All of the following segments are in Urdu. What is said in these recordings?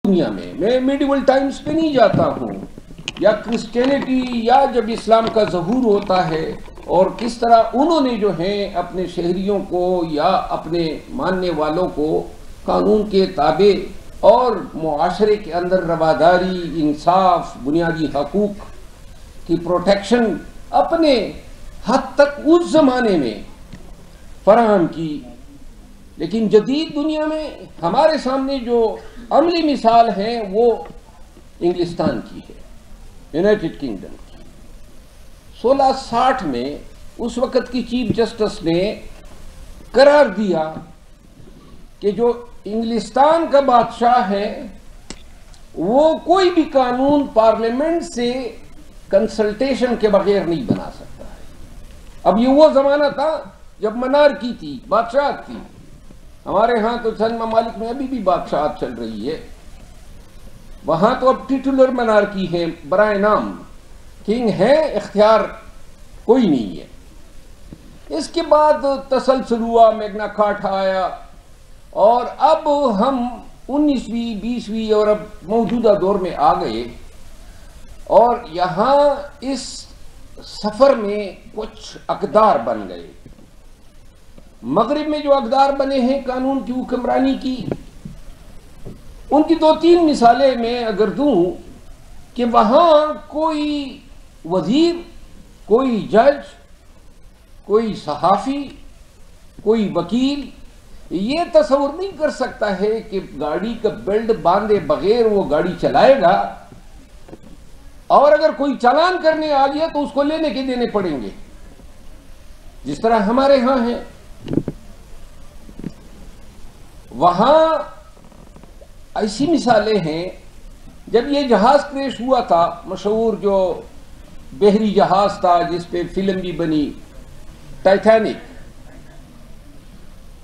دنیا میں میڈیول ٹائمز پہ نہیں جاتا ہوں، یا کرسچینٹی یا جب اسلام کا ظہور ہوتا ہے اور کس طرح انہوں نے جو ہیں اپنے شہریوں کو یا اپنے ماننے والوں کو قانون کے تابع اور معاشرے کے اندر رواداری، انصاف، بنیادی حقوق کی پروٹیکشن اپنے حد تک اس زمانے میں فراہم کی۔ لیکن جدید دنیا میں ہمارے سامنے جو عملی مثال ہے وہ انگلستان کی ہے، یونائٹڈ کنگڈم کی۔ 1660 میں اس وقت کی چیف جسٹس نے قرار دیا کہ جو انگلستان کا بادشاہ ہے وہ کوئی بھی قانون پارلیمنٹ سے کنسلٹیشن کے بغیر نہیں بنا سکتا ہے۔ اب یہ وہ زمانہ تھا جب منارکی تھی، بادشاہت تھی۔ ہمارے ہاں تو چند ممالک میں ابھی بھی بادشاہت چل رہی ہے، وہاں تو اب ٹیٹولر منارکی ہے، برائے نام کنگ ہے، اختیار کوئی نہیں ہے۔ اس کے بعد تسلسل ہوا، میگنا کارٹا آیا، اور اب ہم 19ویں 20ویں اور اب موجودہ دور میں آ گئے، اور یہاں اس سفر میں کچھ اقدار بن گئے۔ مغرب میں جو اقدار بنے ہیں قانون کی حکمرانی کی، ان کی 2-3 مثالیں میں اگر دوں کہ وہاں کوئی وزیر، کوئی جج، کوئی صحافی، کوئی وکیل یہ تصور نہیں کر سکتا ہے کہ گاڑی کا بیلٹ باندھے بغیر وہ گاڑی چلائے گا، اور اگر کوئی چالان کرنے آ گیا تو اس کو لینے کے دینے پڑیں گے، جس طرح ہمارے ہاں ہیں۔ وہاں ایسی مثالیں ہیں، جب یہ جہاز کریش ہوا تھا، مشہور جو بحری جہاز تھا جس پہ فلم بھی بنی، ٹائٹینک،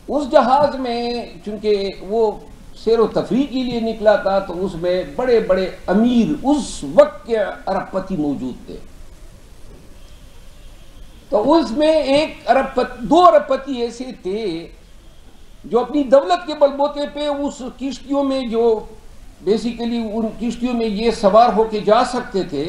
اس جہاز میں چونکہ وہ سیر و تفریح کے لیے نکلا تھا تو اس میں بڑے بڑے امیر اس وقت کے ارب پتی موجود تھے، تو اس میں 2 ارب پتی ایسے تھے جو اپنی دولت کے بلبوتے پہ اس کشتیوں میں، جو بیسیکلی ان کشتیوں میں یہ سوار ہو کے جا سکتے تھے،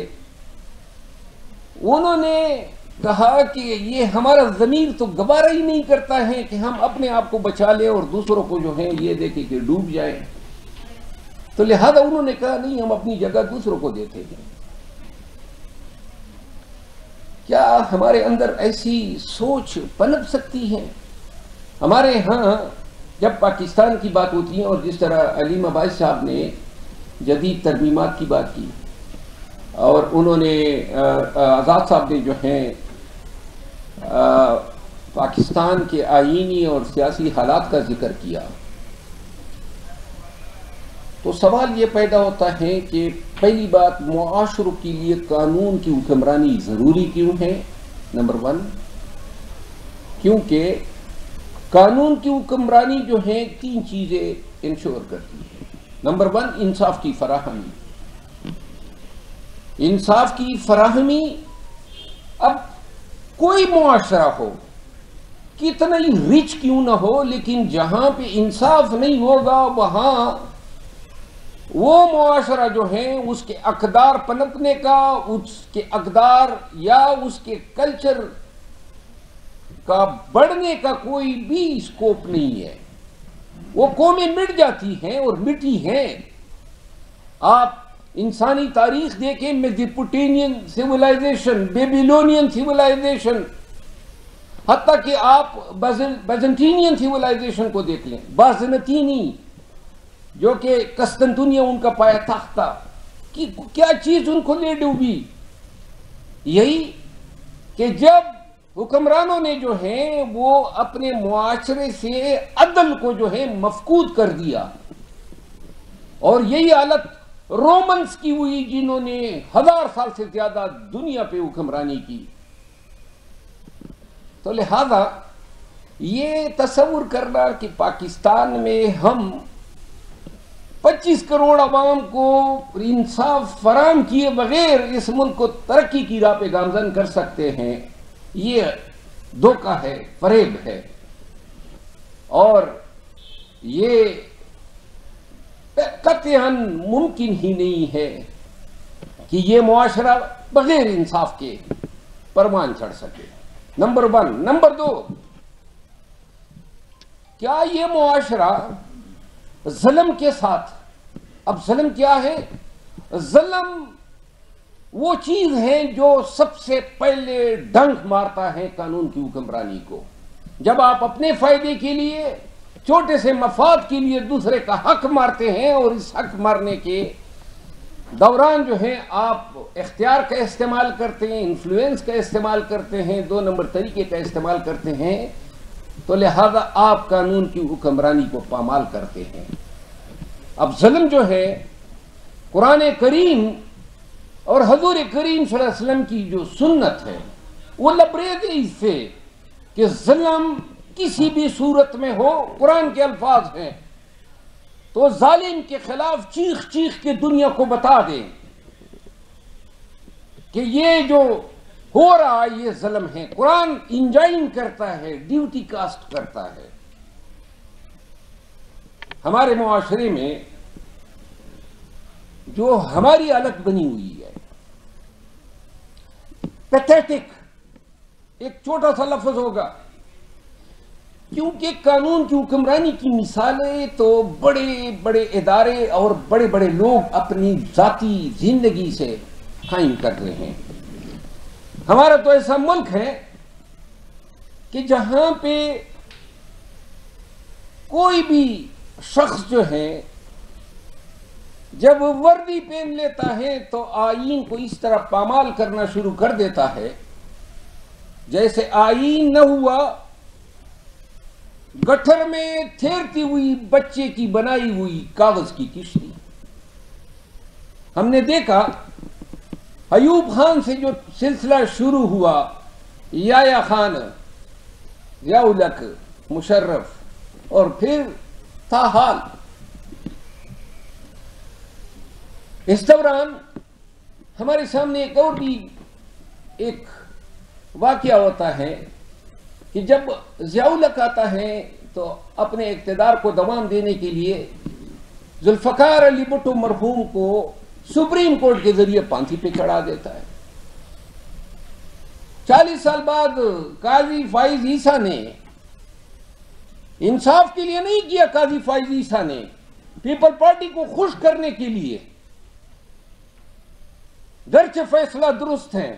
انہوں نے کہا کہ یہ ہمارا ضمیر تو گوارا ہی نہیں کرتا ہے کہ ہم اپنے آپ کو بچا لیں اور دوسروں کو جو ہے یہ دیکھیں کہ ڈوب جائیں، تو لہذا انہوں نے کہا نہیں، ہم اپنی جگہ دوسروں کو دیتے ہیں۔ کیا ہمارے اندر ایسی سوچ پنپ سکتی ہے؟ ہمارے ہاں جب پاکستان کی بات ہوتی ہے، اور جس طرح علیم عباس صاحب نے جدید ترمیمات کی بات کی، اور انہوں نے آزاد صاحب نے جو ہیں پاکستان کے آئینی اور سیاسی حالات کا ذکر کیا، تو سوال یہ پیدا ہوتا ہے کہ پہلی بات، معاشروں کے لیے قانون کی حکمرانی ضروری کیوں ہے؟ نمبر 1، کیونکہ قانون کی حکمرانی جو ہے 3 چیزیں انشور کرتی ہے۔ نمبر 1، انصاف کی فراہمی۔ انصاف کی فراہمی، اب کوئی معاشرہ ہو، کتنا ہی رچ کیوں نہ ہو، لیکن جہاں پہ انصاف نہیں ہوگا وہاں وہ معاشرہ جو ہے اس کے اقدار پنپنے کا، اس کے اقدار یا اس کے کلچر کا بڑھنے کا کوئی بھی سکوپ نہیں ہے۔ وہ قومیں مٹ جاتی ہیں اور مٹی ہیں۔ آپ انسانی تاریخ دیکھیں، میسوپوٹیمین سیولائزیشن، بیبیلونین سیولائزیشن، حتیٰ کہ آپ بیزنٹینین سیولائزیشن کو دیکھ لیں، بازنطینی جو کہ قسطنطنیہ ان کا پایا تخت تھا، کہ کیا چیز ان کو لے ڈوبی؟ یہی کہ جب حکمرانوں نے جو ہیں وہ اپنے معاشرے سے عدل کو جو ہے مفقود کر دیا، اور یہی حالت رومنز کی ہوئی جنہوں نے 1000 سال سے زیادہ دنیا پہ حکمرانی کی۔ تو لہذا یہ تصور کرنا کہ پاکستان میں ہم 25 کروڑ عوام کو انصاف فراہم کیے بغیر اس ملک کو ترقی کی راہ پہ گامزن کر سکتے ہیں، یہ دھوکہ ہے، فریب ہے، اور یہ قطعاً ممکن ہی نہیں ہے کہ یہ معاشرہ بغیر انصاف کے پروان چڑھ سکے، نمبر 1۔ نمبر 2، کیا یہ معاشرہ ظلم کے ساتھ، اب ظلم کیا ہے؟ ظلم وہ چیز ہے جو سب سے پہلے ڈنک مارتا ہے قانون کی حکمرانی کو۔ جب آپ اپنے فائدے کے لیے، چھوٹے سے مفاد کے لیے دوسرے کا حق مارتے ہیں، اور اس حق مارنے کے دوران جو ہے آپ اختیار کا استعمال کرتے ہیں، انفلوئنس کا استعمال کرتے ہیں، 2 نمبر طریقے کا استعمال کرتے ہیں، تو لہذا آپ قانون کی حکمرانی کو پامال کرتے ہیں۔ اب ظلم جو ہے، قرآن کریم اور حضور کریم صلی اللہ علیہ وسلم کی جو سنت ہے وہ لبریز ہے اس سے کہ ظلم کسی بھی صورت میں ہو، قرآن کے الفاظ ہیں تو ظالم کے خلاف چیخ چیخ کے دنیا کو بتا دیں کہ یہ جو ہو رہا ہے یہ ظلم ہے۔ قرآن انجائن کرتا ہے، ڈیوٹی کاسٹ کرتا ہے۔ ہمارے معاشرے میں جو ہماری حالت بنی ہوئی ہے، پیتھیٹک، ایک چھوٹا سا لفظ ہوگا، کیونکہ قانون کی حکمرانی کی مثالیں تو بڑے بڑے ادارے اور بڑے بڑے لوگ اپنی ذاتی زندگی سے قائم کر رہے ہیں۔ ہمارا تو ایسا ملک ہے کہ جہاں پہ کوئی بھی شخص جو ہے جب وردی پہن لیتا ہے تو آئین کو اس طرح پامال کرنا شروع کر دیتا ہے جیسے آئین نہ ہوا، گٹر میں تھیرتی ہوئی بچے کی بنائی ہوئی کاغذ کی کشتی۔ ہم نے دیکھا ایوب خان سے جو سلسلہ شروع ہوا، یحییٰ خان، ضیاء الحق، مشرف، اور پھر تھا حال۔ اس دوران ہمارے سامنے ایک اور بھی ایک واقعہ ہوتا ہے کہ جب ضیاء الحق آتا ہے تو اپنے اقتدار کو دوام دینے کے لیے ذوالفقار علی بھٹو مرحوم کو سپریم کورٹ کے ذریعے پھانسی پہ چڑھا دیتا ہے۔ 40 سال بعد قاضی فائز عیسیٰ نے انصاف کے لیے نہیں کیا، قاضی فائز عیسیٰ نے پیپل پارٹی کو خوش کرنے کے لیے، گرچہ فیصلہ درست ہے،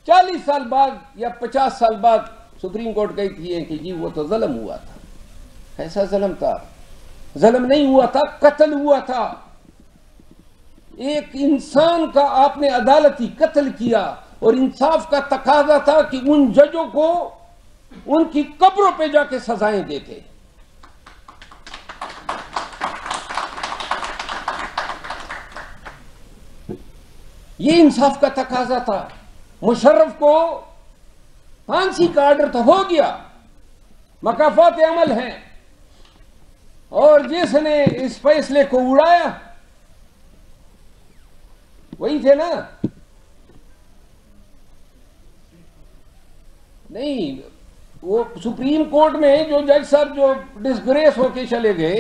40 سال بعد یا 50 سال بعد سپریم کورٹ کہتی ہے کہ جی وہ تو ظلم ہوا تھا۔ ایسا ظلم تھا؟ ظلم نہیں ہوا تھا، قتل ہوا تھا۔ ایک انسان کا آپ نے عدالتی قتل کیا، اور انصاف کا تقاضا تھا کہ ان ججوں کو ان کی قبروں پہ جا کے سزائیں دیتے۔ یہ انصاف کا تقاضا تھا۔ مشرف کو پھانسی کا آرڈر تو ہو گیا، مکافات عمل ہیں، اور جس نے اس فیصلے کو اڑایا وہی تھے نا؟ نہیں، وہ سپریم کورٹ میں جو جج صاحب جو ڈسگریس ہو کے چلے گئے،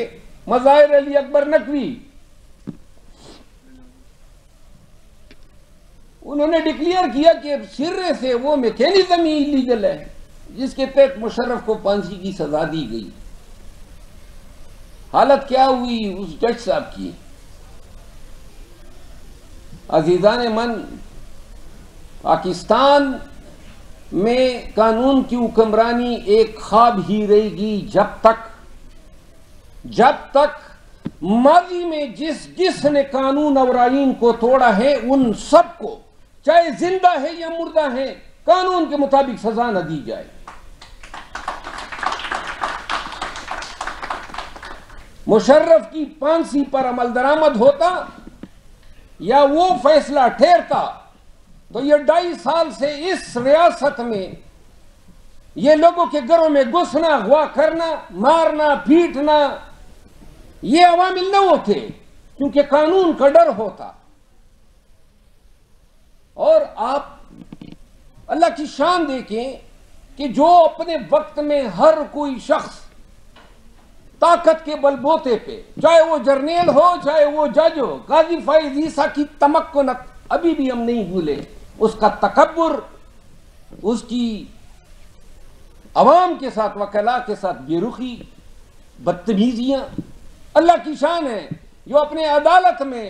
مظاہر علی اکبر نقوی، انہوں نے ڈکلیئر کیا کہ سرے سے وہ میکینزم ہی لیگل ہے جس کے تحت مشرف کو پھانسی کی سزا دی گئی۔ حالت کیا ہوئی اس جج صاحب کی؟ عزیزان من، پاکستان میں قانون کی حکمرانی ایک خواب ہی رہے گی جب تک ماضی میں جس نے قانون اور آئین کو توڑا ہے ان سب کو، چاہے زندہ ہے یا مردہ ہے، قانون کے مطابق سزا نہ دی جائے۔ مشرف کی پھانسی پر عمل درآمد ہوتا یا وہ فیصلہ ٹھہرتا تو یہ 2.5 سال سے اس ریاست میں یہ لوگوں کے گھروں میں گھسنا، اغوا کرنا، مارنا، پیٹنا، یہ عوامل نہ ہوتے، کیونکہ قانون کا ڈر ہوتا۔ اور آپ اللہ کی شان دیکھیں کہ جو اپنے وقت میں ہر کوئی شخص طاقت کے بل بوتے پہ، چاہے وہ جرنیل ہو چاہے وہ جج ہو، قاضی فائز عیسیٰ کی تمکنت ابھی بھی ہم نہیں بھولے، اس کا تکبر، اس کی عوام کے ساتھ وکلاء کے ساتھ بے رخی، بدتمیزیاں اللہ کی شان ہے، جو اپنے عدالت میں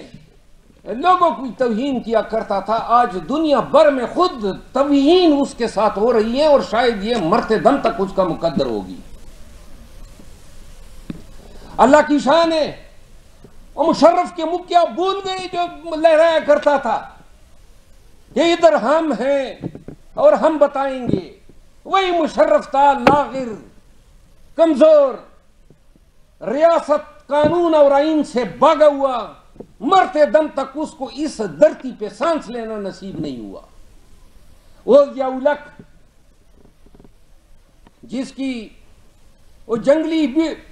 لوگوں کی توہین کیا کرتا تھا، آج دنیا بھر میں خود توہین اس کے ساتھ ہو رہی ہے، اور شاید یہ مرتے دم تک اس کا مقدر ہوگی۔ اللہ کی شان ہے، وہ مشرف کے منہ کیا بھول گئے جو لہرایا کرتا تھا کہ ادھر ہم ہیں اور ہم بتائیں گے، وہی مشرف تھا لاغر، کمزور، ریاست قانون اور آئین سے بھاگا ہوا، مرتے دم تک اس کو اس دھرتی پہ سانس لینا نصیب نہیں ہوا۔ وہ یاولک جس کی وہ جنگلی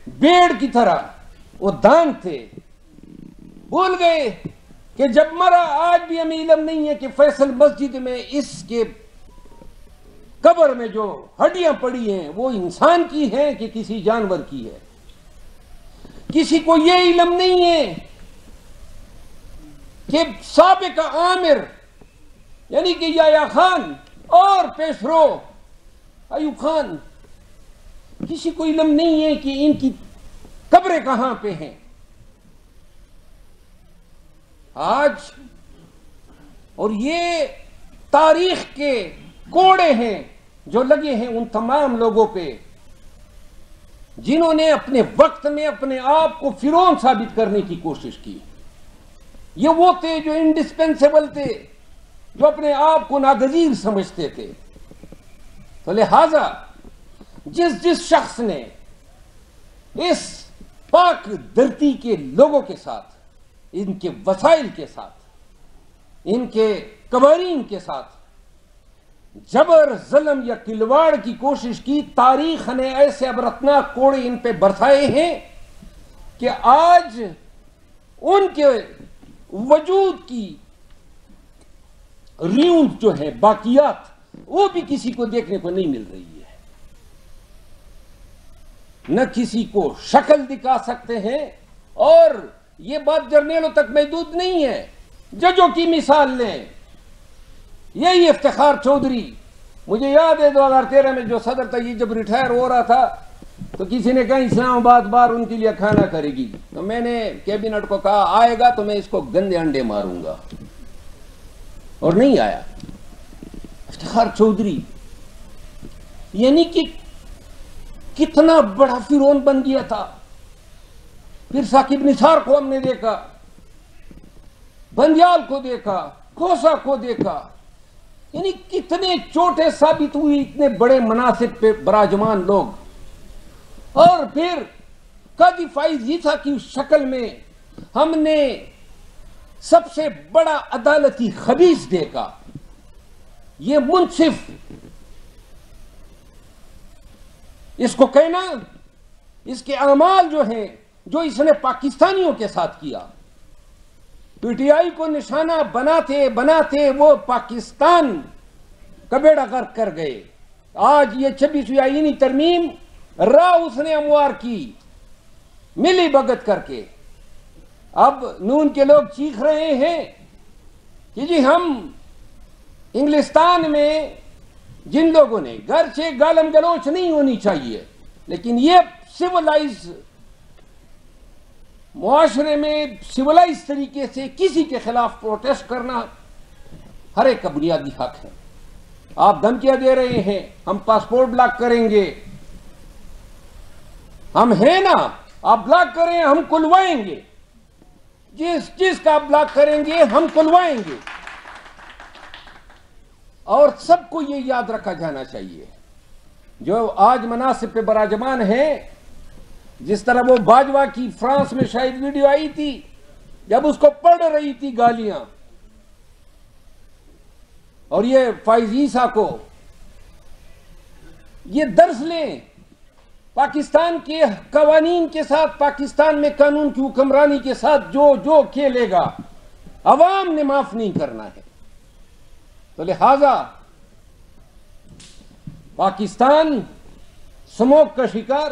بیڑ کی طرح وہ دان تھے، بھول گئے کہ جب مرا، آج بھی ہمیں علم نہیں ہے کہ فیصل مسجد میں اس کے قبر میں جو ہڈیاں پڑی ہیں وہ انسان کی ہیں کہ کسی جانور کی ہے۔ کسی کو یہ علم نہیں ہے کہ سابق عامر یعنی کہ یحییٰ خان اور پیشرو ایوب خان، کسی کو علم نہیں ہے کہ ان کی قبریں کہاں پہ ہیں۔ آج اور یہ تاریخ کے کوڑے ہیں جو لگے ہیں ان تمام لوگوں پہ جنہوں نے اپنے وقت میں اپنے آپ کو فرعون ثابت کرنے کی کوشش کی۔ یہ وہ تھے جو انڈسپینسیبل تھے، جو اپنے آپ کو ناگزیر سمجھتے تھے۔ تو لہذا جس شخص نے اس پاک دھرتی کے لوگوں کے ساتھ، ان کے وسائل کے ساتھ، ان کے قوانین کے ساتھ جبر، ظلم یا کھلواڑ کی کوشش کی، تاریخ نے ایسے عبرتناک کوڑے ان پہ برسائے ہیں کہ آج ان کے وجود کی ریون جو ہے، باقیات، وہ بھی کسی کو دیکھنے کو نہیں مل رہی ہے۔ نہ کسی کو شکل دکھا سکتے ہیں، اور یہ بات جرنیلوں تک محدود نہیں ہے، ججوں کی مثال لیں۔ یہی افتخار چودھری، مجھے یاد ہے 2013 میں جو صدر تھا، یہ جب ریٹائر ہو رہا تھا تو کسی نے کہا اسلام آباد بار ان کے لیے کھانا کرے گی، تو میں نے کیبنٹ کو کہا آئے گا تو میں اس کو گندے انڈے ماروں گا، اور نہیں آیا۔ افتخار چودھری یعنی کہ کتنا بڑا فرعون بن گیا تھا۔ پھر ثاقب نثار کو ہم نے دیکھا، بندیال کو دیکھا، کھوسا کو دیکھا، یعنی کتنے چھوٹے ثابت ہوئے اتنے بڑے مناصب پہ براجمان لوگ۔ اور پھر قاضی فائز عیسیٰ کی شکل میں ہم نے سب سے بڑا عدالتی خبیث دیکھا، یہ منصف، اس کو کہنا، اس کے اعمال جو ہیں جو اس نے پاکستانیوں کے ساتھ کیا، پی ٹی آئی کو نشانہ بناتے بناتے وہ پاکستان کا بیڑا غرق کر گئے۔ آج یہ 26ویں آئینی ترمیم اس نے ہموار کی ملی بھگت کر کے۔ اب نون کے لوگ چیخ رہے ہیں کہ جی ہم انگلستان میں جن لوگوں نے، گرچہ گالم گلوچ نہیں ہونی چاہیے، لیکن یہ سیولائز معاشرے میں سیولائز طریقے سے کسی کے خلاف پروٹیسٹ کرنا ہر ایک کا بنیادی حق ہے۔ آپ دھمکیاں دے رہے ہیں ہم پاسپورٹ بلاک کریں گے، ہم ہیں نا، آپ بلاک کریں ہم کھلوائیں گے، جس کا آپ بلاک کریں گے ہم کھلوائیں گے۔ اور سب کو یہ یاد رکھا جانا چاہیے، جو آج مناصب پہ براجمان ہیں، جس طرح وہ باجوہ کی فرانس میں شاید ویڈیو آئی تھی جب اس کو پڑھ رہی تھی گالیاں، اور یہ فائز عیسیٰ کو یہ درس لیں، پاکستان کے قوانین کے ساتھ، پاکستان میں قانون کی حکمرانی کے ساتھ جو کھیلے گا عوام نے معاف نہیں کرنا ہے۔ تو لہذا پاکستان سموگ کا شکار،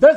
10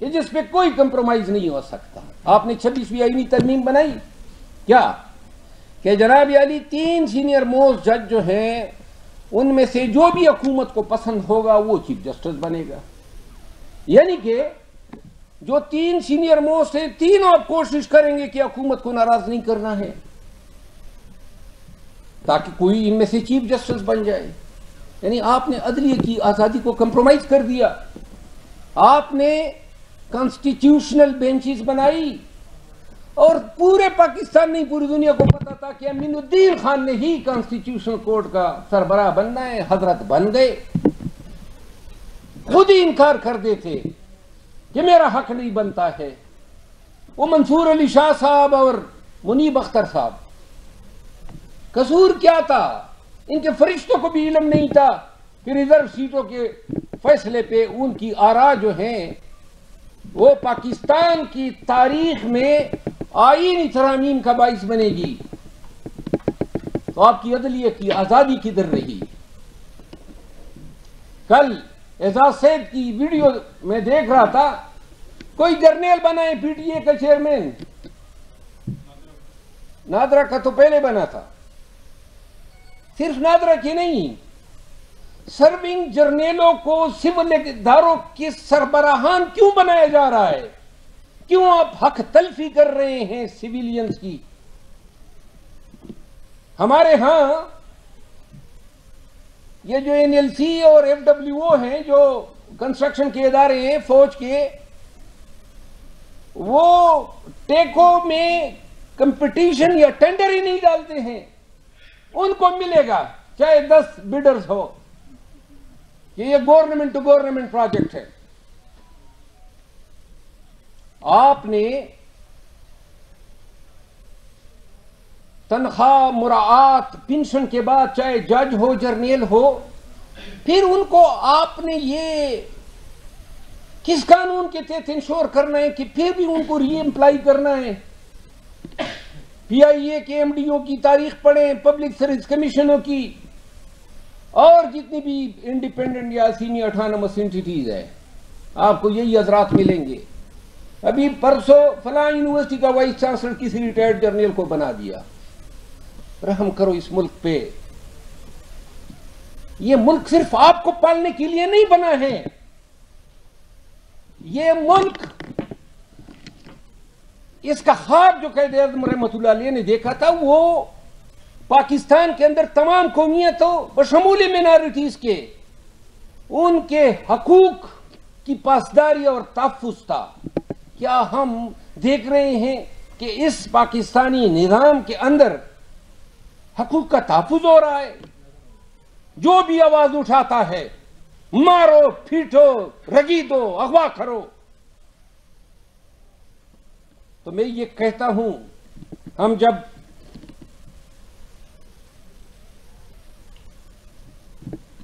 کہ جس پہ کوئی کمپرومائز نہیں ہو سکتا. آپ نے 26ویں آئینی ترمیم بنائی کیا کہ جناب علی 3 سینئر موسٹ جج جو ہیں ان میں سے جو بھی حکومت کو پسند ہوگا وہ چیف جسٹس بنے گا. یعنی کہ جو 3 سینئر موسٹ ہیں تینوں آپ کوشش کریں گے کہ حکومت کو ناراض نہیں کرنا ہے تاکہ کوئی ان میں سے چیف جسٹس بن جائے. یعنی آپ نے عدلیہ کی آزادی کو کمپرومائز کر دیا. آپ نے کانسٹیٹیوشنل بینچز بنائی اور پورے پاکستان نہیں پوری دنیا کو پتا تھا کہ امین الدین خان نے ہی کانسٹیٹیوشنل کورٹ کا سربراہ بننا ہے. حضرت بن گئے, خود ہی انکار کر دیتے کہ میرا حق نہیں بنتا ہے. وہ منصور علی شاہ صاحب اور منیب اختر صاحب, قصور کیا تھا؟ ان کے فرشتوں کو بھی علم نہیں تھا کہ ریزرو سیٹوں کے فیصلے پہ ان کی آراء جو ہیں وہ پاکستان کی تاریخ میں آئینی ترامیم کا باعث بنے گی. تو آپ کی عدلیہ کی آزادی کدھر رہی؟ کل اعزاز سید کی ویڈیو میں دیکھ رہا تھا, کوئی جرنیل بنا ہے پی ٹی اے کا چیئرمین, نادرا کا تو پہلے بنا تھا. صرف نادرا کی نہیں, سرونگ جرنیلوں کو سول اداروں کے سربراہان کیوں بنایا جا رہا ہے؟ کیوں آپ حق تلفی کر رہے ہیں سویلینز کی؟ ہمارے ہاں یہ جو این ایل سی اور ایف ڈبلیو او ہیں جو کنسٹرکشن کے ادارے ہیں فوج کے, وہ ٹیکو میں کمپٹیشن یا ٹینڈر ہی نہیں ڈالتے ہیں. ان کو ملے گا چاہے 10 بیڈرز ہو کہ یہ گورنمنٹ ٹو گورنمنٹ پروجیکٹ ہے. آپ نے تنخواہ, مراعات, پنشن کے بعد چاہے جج ہو جرنیل ہو, پھر ان کو آپ نے یہ کس قانون کے تحت انشور کرنا ہے کہ پھر بھی ان کو ری امپلائی کرنا ہے؟ پی آئی اے کے ایم ڈی او کی تاریخ پڑھیں, پبلک سروس کمیشنوں کی, اور جتنی بھی انڈیپینڈنٹ یا سیمی اٹانومس انٹیٹیز ہیں, آپ کو یہی حضرات ملیں گے. ابھی پرسوں فلاں یونیورسٹی کا وائس چانسلر کسی ریٹائرڈ جرنیل کو بنا دیا. رحم کرو اس ملک پہ. یہ ملک صرف آپ کو پالنے کے لیے نہیں بنا ہے. یہ ملک, اس کا خواب جو قائد اعظم رحمۃ اللہ علیہ نے دیکھا تھا وہ پاکستان کے اندر تمام قومیتوں بشمول مینارٹیز کے ان کے حقوق کی پاسداری اور تحفظ تھا. کیا ہم دیکھ رہے ہیں کہ اس پاکستانی نظام کے اندر حقوق کا تحفظ ہو رہا ہے؟ جو بھی آواز اٹھاتا ہے مارو, پھیٹو, رگیدو, اغوا کرو. تو میں یہ کہتا ہوں, ہم جب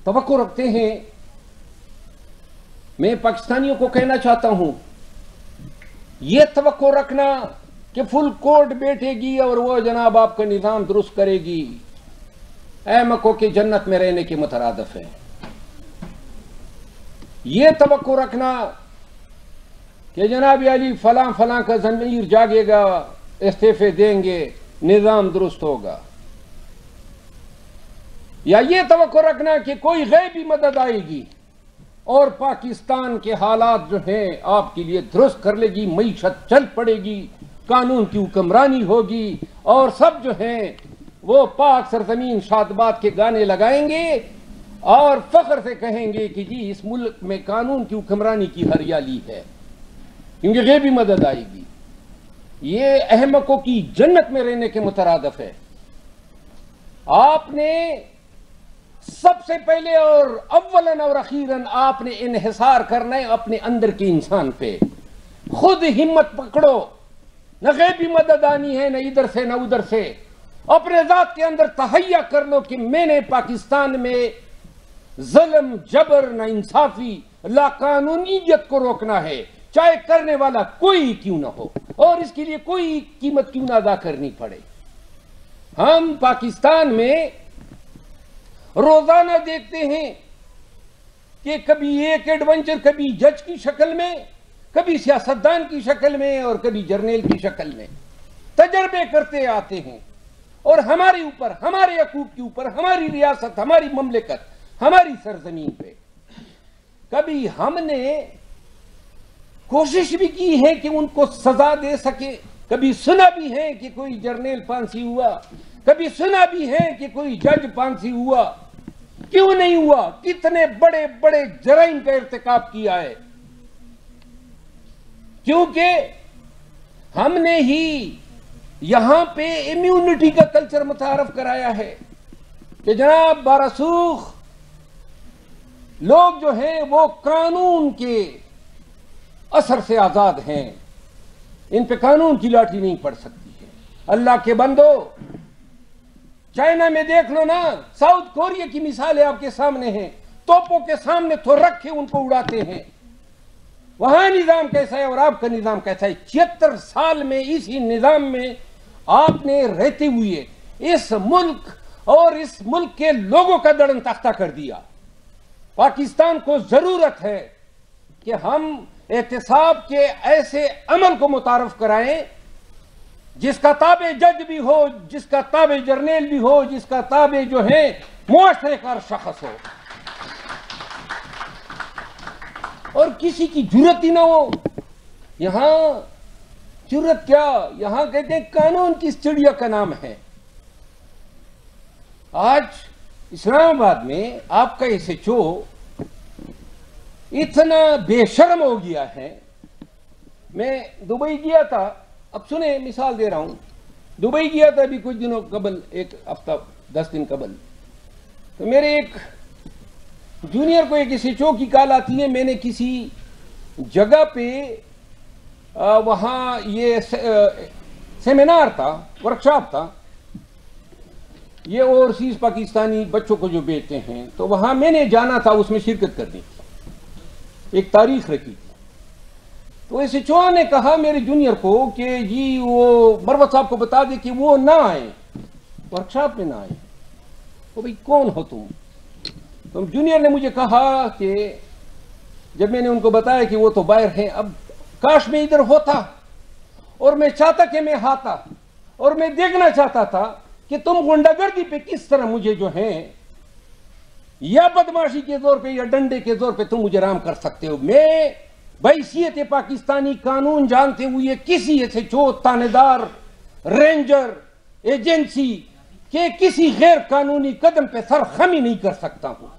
توقع رکھتے ہیں, میں پاکستانیوں کو کہنا چاہتا ہوں, یہ توقع رکھنا کہ فل کورٹ بیٹھے گی اور وہ جناب آپ کا نظام درست کرے گی, احمقوں کے جنت میں رہنے کے مترادف ہے. یہ توقع رکھنا کہ جناب علی فلاں فلاں کا ضمیر جاگے گا, استعفے دیں گے, نظام درست ہوگا, یا یہ توقع رکھنا کہ کوئی غیبی مدد آئے گی اور پاکستان کے حالات جو ہیں آپ کے لیے درست کر لے گی, معیشت چل پڑے گی, قانون کی حکمرانی ہوگی, اور سب جو ہیں وہ پاک سرزمین شادباد کے گانے لگائیں گے اور فخر سے کہیں گے کہ جی اس ملک میں قانون کی حکمرانی کی ہریالی ہے, کیونکہ غیبی مدد آئے گی. یہ احمقوں کی جنت میں رہنے کے مترادف ہے. آپ نے سب سے پہلے اور اولاً اور اخیراً آپ نے انحصار کرنا ہے اپنے اندر کے انسان پہ. خود ہمت پکڑو, نہ غیبی مدد آنی ہے, نہ ادھر سے نہ ادھر سے. اپنے ذات کے اندر تہیا کر لو کہ میں نے پاکستان میں ظلم, جبر, نا انصافی, لا قانونیت کو روکنا ہے, چاہے کرنے والا کوئی کیوں نہ ہو, اور اس کے لیے کوئی قیمت کیوں نہ ادا کرنی پڑے. ہم پاکستان میں روزانہ دیکھتے ہیں کہ کبھی ایک ایڈونچر, کبھی جج کی شکل میں, کبھی سیاستدان کی شکل میں اور کبھی جرنیل کی شکل میں تجربے کرتے آتے ہیں، اور ہمارے اوپر، ہمارے حقوق کے اوپر، ہماری ریاست، ہماری مملکت، ہماری سرزمین پہ کبھی ہم نے کوشش بھی کی ہے کہ ان کو سزا دے سکے، کبھی سنا بھی ہے کہ کوئی جرنیل پھانسی ہوا، کبھی سنا بھی ہے کہ کوئی جج پھانسی ہوا. کیوں نہیں ہوا؟ کتنے بڑے بڑے جرائم کا ارتکاب کیا ہے، کیونکہ ہم نے ہی یہاں پہ امیونٹی کا کلچر متعارف کرایا ہے کہ جناب بارسوخ لوگ جو ہیں وہ قانون کے اثر سے آزاد ہیں، ان پہ قانون کی لاٹھی نہیں پڑ سکتی ہے. اللہ کے بندو، چائنا میں دیکھ لو نا، ساؤتھ کوریا کی مثالیں آپ کے سامنے ہیں، توپوں کے سامنے تو رکھ کے ان کو اڑاتے ہیں. وہاں نظام کیسا ہے اور آپ کا نظام کیسا ہے؟ 76 سال میں اسی نظام میں آپ نے رہتے ہوئے اس ملک اور اس ملک کے لوگوں کا دڑن تختہ کر دیا. پاکستان کو ضرورت ہے کہ ہم احتساب کے ایسے عمل کو متعارف کرائیں جس کا تابع جج بھی ہو، جس کا تابع جرنیل بھی ہو، جس کا تابع جو ہے معاشرے کا شخص ہو، اور کسی کی جرت ہی نہ ہو. یہاں جرت کیا، یہاں کہتے ہیں قانون کس چڑیا کا نام ہے. آج اسلام آباد میں آپ کا ایس ایچ او اتنا بے شرم ہو گیا ہے. میں دبئی گیا تھا، اب سنیں مثال دے رہا ہوں، دبئی گیا تھا ابھی کچھ دنوں قبل، ایک ہفتہ 10 دن قبل، تو میرے ایک جونیئر کو ایک ایس ایچ او کی کال آتی ہے. میں نے کسی جگہ پہ وہاں یہ سیمینار تھا، ورکشاپ تھا، یہ اوورسیز پاکستانی بچوں کو جو بیچتے ہیں، تو وہاں میں نے جانا تھا، اس میں شرکت کرنی تھی، ایک تاریخ رکھی تھی. تو ایس ایچ او نے کہا میرے جونیئر کو کہ جی وہ مروت صاحب کو بتا دے کہ وہ نہ آئے، ورکشاپ میں نہ آئے. تو بھئی کون ہو تم؟ تو جونیئر نے مجھے کہا کہ جب میں نے ان کو بتایا کہ وہ تو باہر ہیں، اب کاش میں ادھر ہوتا اور میں چاہتا کہ میں آتا اور میں دیکھنا چاہتا تھا کہ تم غنڈہ گردی پہ کس طرح مجھے جو ہیں یا بدماشی کے زور پہ یا ڈنڈے کے زور پہ تم مجھے رام کر سکتے ہو. میں بحیثیت پاکستانی قانون جانتے ہوئے کسی ایسے چو تانیدار، رینجر، ایجنسی کے کسی غیر قانونی قدم پہ سر خمی نہیں کر سکتا ہوں.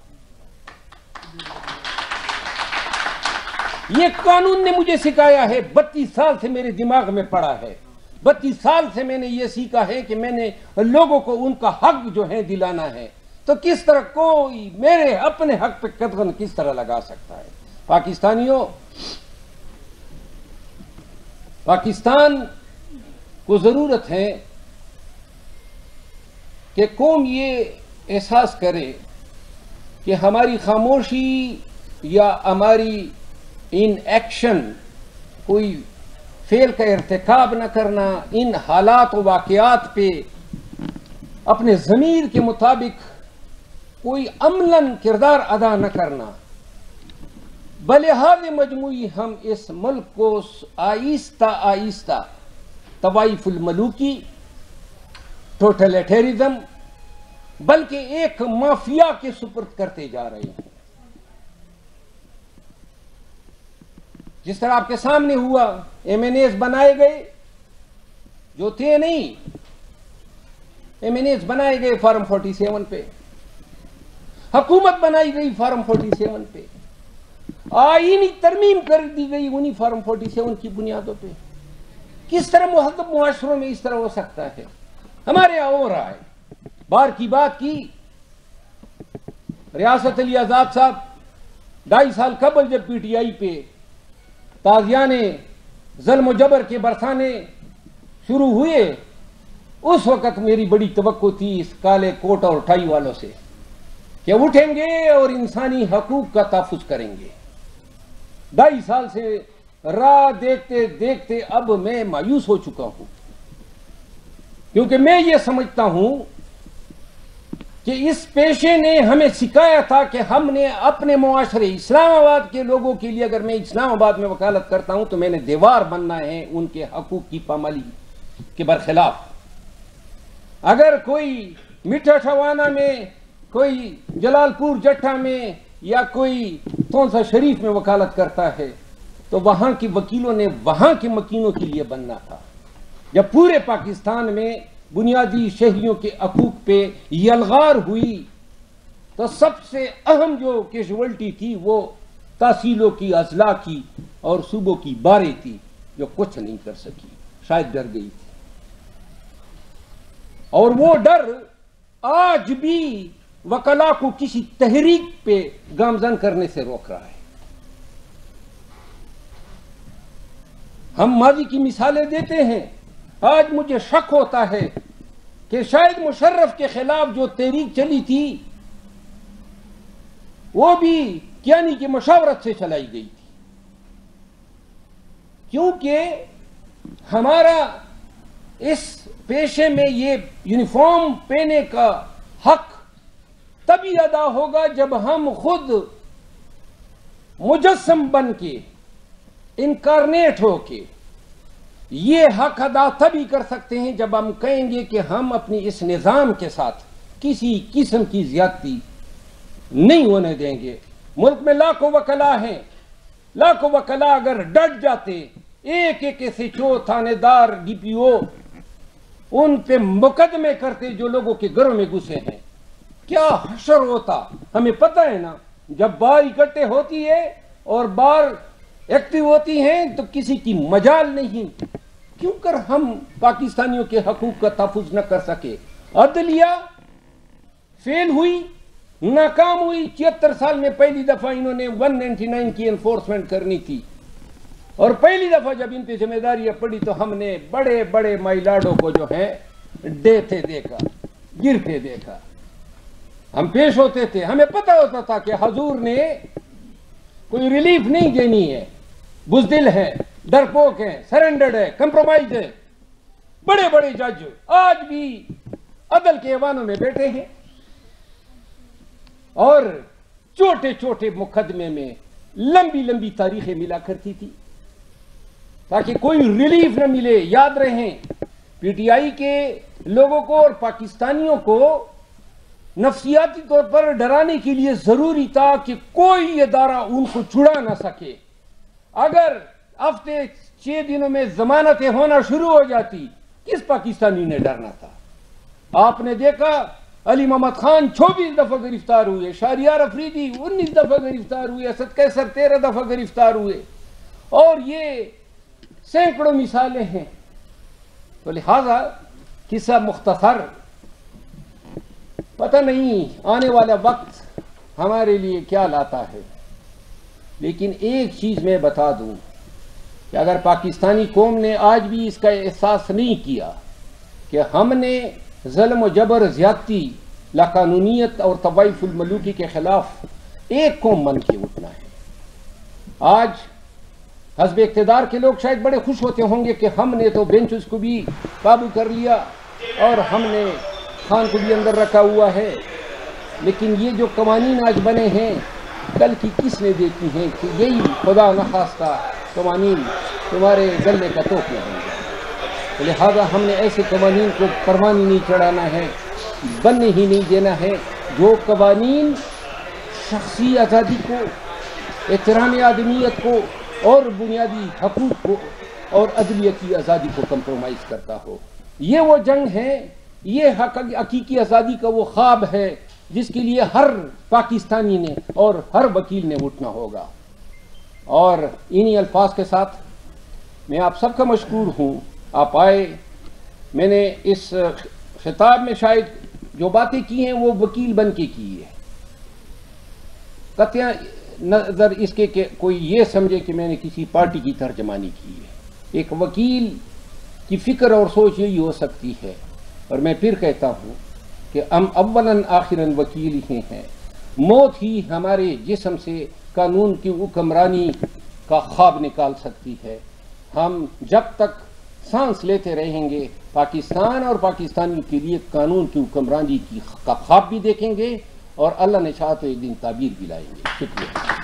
یہ قانون نے مجھے سکھایا ہے، 32 سال سے میرے دماغ میں پڑا ہے. 32 سال سے میں نے یہ سیکھا ہے کہ میں نے لوگوں کو ان کا حق جو ہے دلانا ہے. تو کس طرح کوئی میرے اپنے حق پہ قدغن کس طرح لگا سکتا ہے؟ پاکستانیوں، پاکستان کو ضرورت ہے کہ قوم یہ احساس کرے کہ ہماری خاموشی یا ہماری ان ایکشن، کوئی فعل کا ارتکاب نہ کرنا، ان حالات و واقعات پہ اپنے ضمیر کے مطابق کوئی عملاً کردار ادا نہ کرنا، بلحاظ مجموعی ہم اس ملک کو آہستہ آہستہ طوائف الملوکی، ٹوٹلیٹیرزم، بلکہ ایک مافیا کے سپرد کرتے جا رہے ہیں. جس طرح آپ کے سامنے ہوا، ایم این ایز بنائے گئے جو تھے نہیں، ایم این ایز بنائے گئے فارم 47 پہ، حکومت بنائی گئی فارم 47 پہ، آئینی ترمیم کر دی گئی انہی فارم 47 کی بنیادوں پہ. کس طرح مہذب معاشروں میں اس طرح ہو سکتا ہے؟ ہمارے یہاں ہو رہا ہے. بار کی بات کی، ریاست علی آزاد صاحب 2.5 سال قبل جب پی ٹی آئی پہ تازیانے ظلم و جبر کے برسانے شروع ہوئے، اس وقت میری بڑی توقع تھی اس کالے کوٹ اور ٹائی والوں سے کہ اٹھیں گے اور انسانی حقوق کا تحفظ کریں گے. 2.5 سال سے راہ دیکھتے دیکھتے اب میں مایوس ہو چکا ہوں، کیونکہ میں یہ سمجھتا ہوں کہ اس پیشے نے ہمیں سکھایا تھا کہ ہم نے اپنے معاشرے اسلام آباد کے لوگوں کے لیے، اگر میں اسلام آباد میں وکالت کرتا ہوں تو میں نے دیوار بننا ہے ان کے حقوق کی پامالی کے برخلاف۔ اگر کوئی میٹھا ٹھوانا میں، کوئی جلال پور جٹھا میں یا کوئی تونسا شریف میں وکالت کرتا ہے تو وہاں کے وکیلوں نے وہاں کے مکینوں کے لیے بننا تھا۔ جب پورے پاکستان میں بنیادی شہریوں کے حقوق پہ یلغار ہوئی تو سب سے اہم جو کیجوالٹی تھی وہ تحصیلوں کی، اضلاع کی اور صوبوں کی باریں تھی، جو کچھ نہیں کر سکی، شاید ڈر گئی تھی۔ اور وہ ڈر آج بھی وکلا کو کسی تحریک پہ گامزن کرنے سے روک رہا ہے۔ ہم ماضی کی مثالیں دیتے ہیں۔ آج مجھے شک ہوتا ہے کہ شاید مشرف کے خلاف جو تحریک چلی تھی وہ بھی کیانی کی مشاورت سے چلائی گئی تھی، کیونکہ ہمارا اس پیشے میں یہ یونیفارم پہننے کا حق تبھی ادا ہوگا جب ہم خود مجسم بن کے، انکارنیٹ ہو کے یہ حق ادا تبھی کر سکتے ہیں جب ہم کہیں گے کہ ہم اپنی اس نظام کے ساتھ کسی قسم کی زیادتی نہیں ہونے دیں گے۔ ملک میں لاکھوں وکلا ہیں، لاکھوں وکلا اگر ڈٹ جاتے، ایک ایک ایسے چور، تھانے دار، ڈی پی او ان پہ مقدمے کرتے جو لوگوں کے گھروں میں گھسے ہیں، کیا حشر ہوتا۔ ہمیں پتہ ہے نا، جب بار اکٹھے ہوتی ہے اور بار ایکٹیو ہوتی ہیں تو کسی کی مجال نہیں۔ کیوں کر ہم پاکستانیوں کے حقوق کا تحفظ نہ کر سکے؟ عدلیہ فیل ہوئی، ناکام ہوئی۔ 76 سال میں پہلی دفعہ انہوں نے 199 کی انفورسمنٹ کرنی تھی، اور پہلی دفعہ جب ان پہ ذمہ داریاں پڑی تو ہم نے بڑے بڑے مائلاڈوں کو جو ہے ڈیتے دیکھا، گرتے دیکھا۔ ہم پیش ہوتے تھے، ہمیں پتہ ہوتا تھا کہ حضور نے کوئی ریلیف نہیں دینی ہے، بزدل ہے، ڈرپوک ہے، سرنڈرڈ ہے، کمپرومائز ہے۔ بڑے بڑے جج آج بھی عدل کے ایوانوں میں بیٹھے ہیں اور چھوٹے چھوٹے مقدمے میں لمبی لمبی تاریخیں ملا کرتی تھی تاکہ کوئی ریلیف نہ ملے۔ یاد رہیں، پی ٹی آئی کے لوگوں کو اور پاکستانیوں کو نفسیاتی طور پر ڈرانے کے لیے ضروری تھا کہ کوئی ادارہ ان کو چھڑا نہ سکے۔ اگر ہفتے 6 دنوں میں ضمانتیں ہونا شروع ہو جاتی، کس پاکستانی نے ڈرنا تھا؟ آپ نے دیکھا علی محمد خان 24 دفعہ گرفتار ہوئے، شہریار افریدی 19 دفعہ گرفتار ہوئے، اسد قیصر 13 دفعہ گرفتار ہوئے، اور یہ سینکڑوں مثالیں ہیں۔ تو لہذا قصہ مختصر، پتہ نہیں آنے والا وقت ہمارے لیے کیا لاتا ہے، لیکن ایک چیز میں بتا دوں کہ اگر پاکستانی قوم نے آج بھی اس کا احساس نہیں کیا کہ ہم نے ظلم و جبر، زیادتی، لاقانونیت اور طوائف الملوکی کے خلاف ایک قوم بن کے اٹھنا ہے۔ آج حزب اقتدار کے لوگ شاید بڑے خوش ہوتے ہوں گے کہ ہم نے تو بینچز کو بھی قابو کر لیا اور ہم نے خان کو بھی اندر رکھا ہوا ہے، لیکن یہ جو قوانین آج بنے ہیں کل کی کس نے دیکھی ہیں کہ یہی خدا نخواستہ قوانین تمہارے گلے کا توپ نہ بن جائے۔ لہذا ہم نے ایسے قوانین کو پروانی نہیں چڑھانا ہے، بننے ہی نہیں دینا ہے جو قوانین شخصی آزادی کو، احترام آدمیت کو اور بنیادی حقوق کو اور عدلیہ کی آزادی کو کمپرومائز کرتا ہو۔ یہ وہ جنگ ہے، یہ حقیقی آزادی کا وہ خواب ہے جس کے لیے ہر پاکستانی نے اور ہر وکیل نے اٹھنا ہوگا۔ اور انہی الفاظ کے ساتھ میں آپ سب کا مشکور ہوں، آپ آئے۔ میں نے اس خطاب میں شاید جو باتیں کی ہیں وہ وکیل بن کے کی ہے، قطع نظر اس کے کہ کوئی یہ سمجھے کہ میں نے کسی پارٹی کی ترجمانی کی ہے۔ ایک وکیل کی فکر اور سوچ یہی ہو سکتی ہے، اور میں پھر کہتا ہوں کہ ہم اولاً آخراً وکیل ہی ہیں۔ موت ہی ہمارے جسم سے قانون کی حکمرانی کا خواب نکال سکتی ہے۔ ہم جب تک سانس لیتے رہیں گے، پاکستان اور پاکستانیوں کے لیے قانون کی حکمرانی کا خواب بھی دیکھیں گے، اور اللہ نے چاہا تو ایک دن تعبیر بھی لائیں گے۔ شکریہ۔